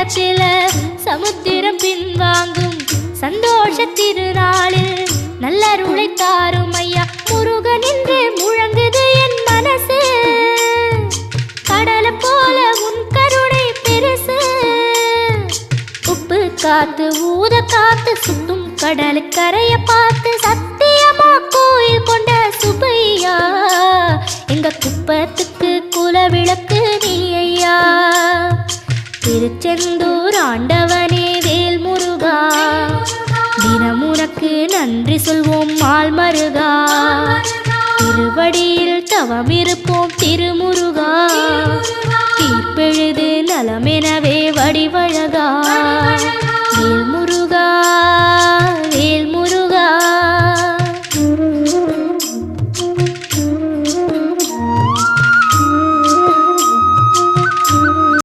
நேரத்தில் சமுத்திரம் பின்வாங்கும் சந்தோஷ திருநாளில் நல்லருளை தாரும் ஐயா முருகன் என்று முழங்குது என் மனசு. கடலை போல உன் கருணை பெருசு. உப்பு காத்து ஊத காத்து சுத்தும் கடலுக்கரைய பார்த்து சத்தியமா கோயில் கொண்ட சுப்பையா எங்க குப்பத்துக்கு குலவிளக்கு நீ ஐயா. திருச்செந்தூர் ஆண்டவனே வேல் முருகா தினம் உனக்கு நன்றி சொல்வோம் மால் மருகா. திருவடியில் தவம் இருப்போம் திருமுருகா. தீர்ப்பெழுது நலமெனவே வடிவ